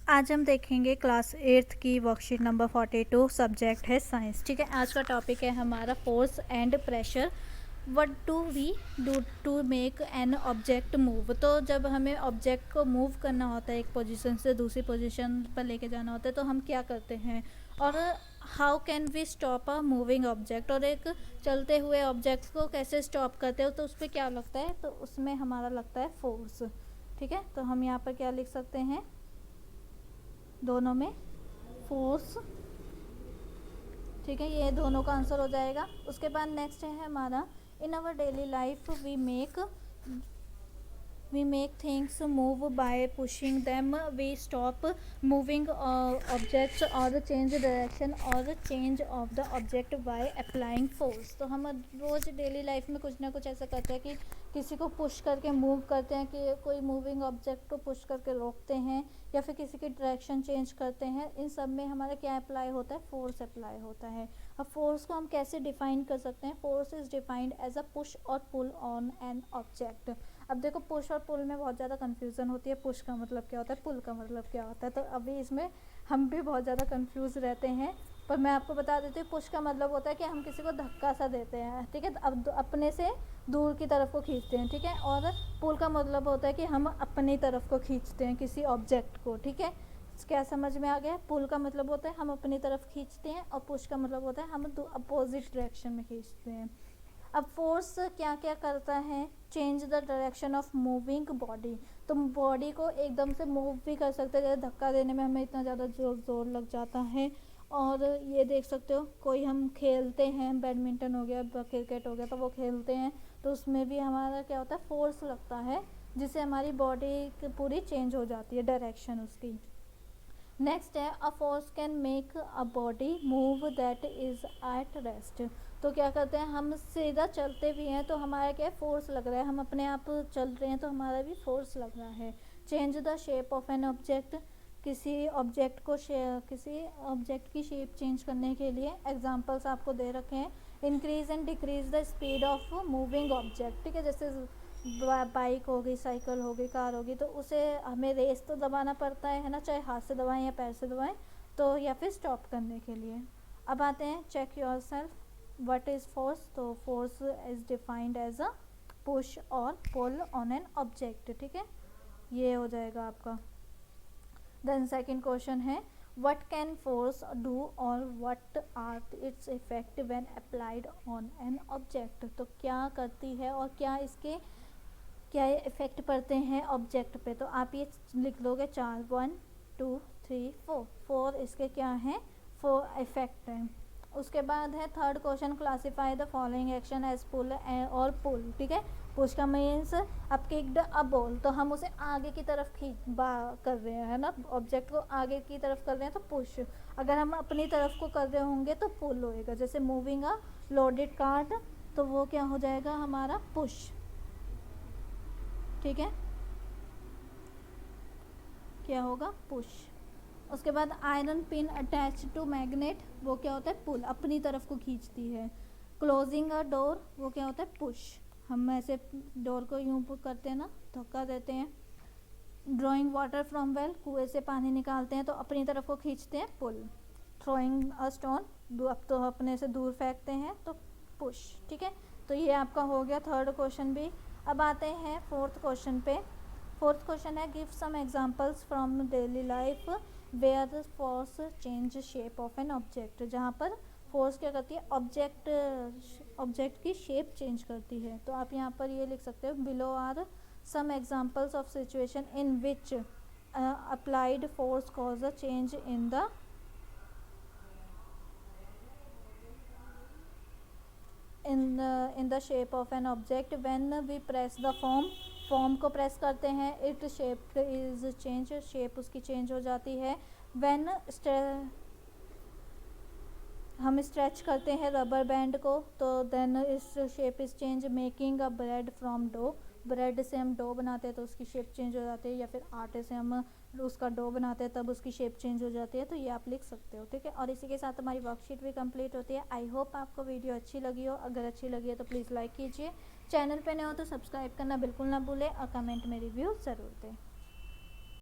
आज हम देखेंगे क्लास 8th की वर्कशीट नंबर 42। सब्जेक्ट है साइंस। ठीक है, आज का टॉपिक है हमारा force and pressure. What do we do to make an object move. तो जब हमें ऑब्जेक्ट को मूव करना होता है, एक पोजीशन से दूसरी पोजीशन पर लेके जाना होता है, तो हम क्या करते हैं, और how can we stop a moving object, और एक चलते हुए ऑब्जेक्ट को कैसे स्टॉप करते हो, तो उस पर क्या लगता है, तो उसमें हमारा लगता है फोर्स। ठीक है, तो हम यहाँ पर क्या लिख सकते हैं, दोनों में फोर्स। ठीक है, ये दोनों का आंसर हो जाएगा। उसके बाद नेक्स्ट है हमारा, in our daily life we make things move by pushing them, we stop moving objects or change direction or change of the object by applying force। तो हम रोज़ डेली लाइफ में कुछ ना कुछ ऐसा करते हैं कि किसी को पुश करके मूव करते हैं, कि कोई मूविंग ऑब्जेक्ट को पुश करके रोकते हैं, या फिर किसी की डायरेक्शन चेंज करते हैं। इन सब में हमारा क्या अप्लाई होता है, फोर्स अप्लाई होता है। अब फोर्स को हम कैसे डिफाइन कर सकते हैं, force is defined as a push और पुल ऑन एन ऑब्जेक्ट। अब देखो, पुश और पुल में बहुत ज़्यादा कन्फ्यूज़न होती है। पुश का मतलब क्या होता है, पुल का मतलब क्या होता है, तो अभी इसमें हम भी बहुत ज़्यादा कन्फ्यूज़ रहते हैं। पर मैं आपको बता देती हूँ, पुश का मतलब होता है कि हम किसी को धक्का सा देते हैं, ठीक है, अब अपने से दूर की तरफ को खींचते हैं, ठीक है। और पुल का मतलब होता है कि हम अपनी तरफ को खींचते हैं किसी ऑब्जेक्ट को, ठीक है। क्या समझ में आ गया? पुल का मतलब होता है हम अपनी तरफ खींचते हैं, और पुश का मतलब होता है हम अपोजिट डायरेक्शन में खींचते हैं। अब फोर्स क्या क्या करता है, change the direction of moving body. तो बॉडी को एकदम से मूव भी कर सकते हैं, जैसे धक्का देने में हमें इतना ज़्यादा जोर लग जाता है। और ये देख सकते हो, कोई हम खेलते हैं, बैडमिंटन हो गया, क्रिकेट हो गया, तो वो खेलते हैं, तो उसमें भी हमारा क्या होता है, फोर्स लगता है, जिससे हमारी बॉडी पूरी चेंज हो जाती है डायरेक्शन उसकी। नेक्स्ट है, a force can make a body move that is at rest. तो क्या करते हैं, हम सीधा चलते भी हैं तो हमारा क्या है, फोर्स लग रहा है, हम अपने आप चल रहे हैं तो हमारा भी फोर्स लग रहा है। Change the shape of an object. किसी ऑब्जेक्ट की शेप चेंज करने के लिए एग्जांपल्स आपको दे रखे हैं। Increase and decrease the speed of moving object. ठीक है, जैसे बाइक हो गई, साइकिल हो गई, कार होगी, तो उसे हमें रेस तो दबाना पड़ता है ना, चाहे हाथ से दबाएं या पैर से दबाएं, तो या फिर स्टॉप करने के लिए। अब आते हैं, check yourself, what is force. तो force is defined as a push और पुल ऑन एन ऑब्जेक्ट। ठीक है, ये हो जाएगा आपका। देन सेकेंड क्वेश्चन है, व्हाट कैन फोर्स डू और what are its effect when applied on an object. तो क्या करती है और क्या इसके क्या इफेक्ट पड़ते हैं ऑब्जेक्ट पे। तो आप ये लिख लोगे चार, 1 2 3 4 इसके क्या हैं, 4 इफेक्ट हैं। उसके बाद है third question, classify the following action as pull और पुल। ठीक है, पुश का मीन्स अब किक्ड अ बॉल, तो हम उसे आगे की तरफ कर रहे हैं, है ना, ऑब्जेक्ट को आगे की तरफ कर रहे हैं तो पुश। अगर हम अपनी तरफ को कर रहे होंगे तो पुल होएगा। जैसे मूविंग अ लोडेड कार्ट, तो वो क्या हो जाएगा हमारा, पुश। ठीक है, क्या होगा, पुश। उसके बाद iron pin attach to magnet, वो क्या होता है, पुल, अपनी तरफ को खींचती है। क्लोजिंग अ डोर, वो क्या होता है, पुश, हम ऐसे डोर को यूं करते हैं ना, धक्का देते हैं। ड्रॉइंग वाटर फ्रॉम वेल, कुएं से पानी निकालते हैं तो अपनी तरफ को खींचते हैं, पुल। थ्रोइंग अ स्टोन, अब तो अपने से दूर फेंकते हैं तो पुश। ठीक है, तो ये आपका हो गया थर्ड क्वेश्चन भी। अब आते हैं फोर्थ क्वेश्चन पे। फोर्थ क्वेश्चन है, give some examples from daily life where force change shape of an object. जहाँ पर फोर्स क्या करती है, ऑब्जेक्ट की शेप चेंज करती है। तो आप यहाँ पर ये लिख सकते हो, below are some examples of situation in which applied force cause a change in the shape of an object when we press the form को प्रेस करते हैं, it shape is change, shape उसकी चेंज हो जाती है। When हम stretch करते हैं रबर बैंड को, तो देन इस shape is change. Making a bread from dough, bread से हम डो बनाते हैं तो उसकी शेप चेंज हो जाती है, या फिर आटे से हम उसका डो बनाते हैं तब उसकी शेप चेंज हो जाती है। तो ये आप लिख सकते हो। ठीक है, और इसी के साथ हमारी वर्कशीट भी कंप्लीट होती है। आई होप आपको वीडियो अच्छी लगी हो। अगर अच्छी लगी है तो प्लीज़ लाइक कीजिए, चैनल पे नए हो तो सब्सक्राइब करना बिल्कुल ना भूलें, और कमेंट में रिव्यू ज़रूर दें।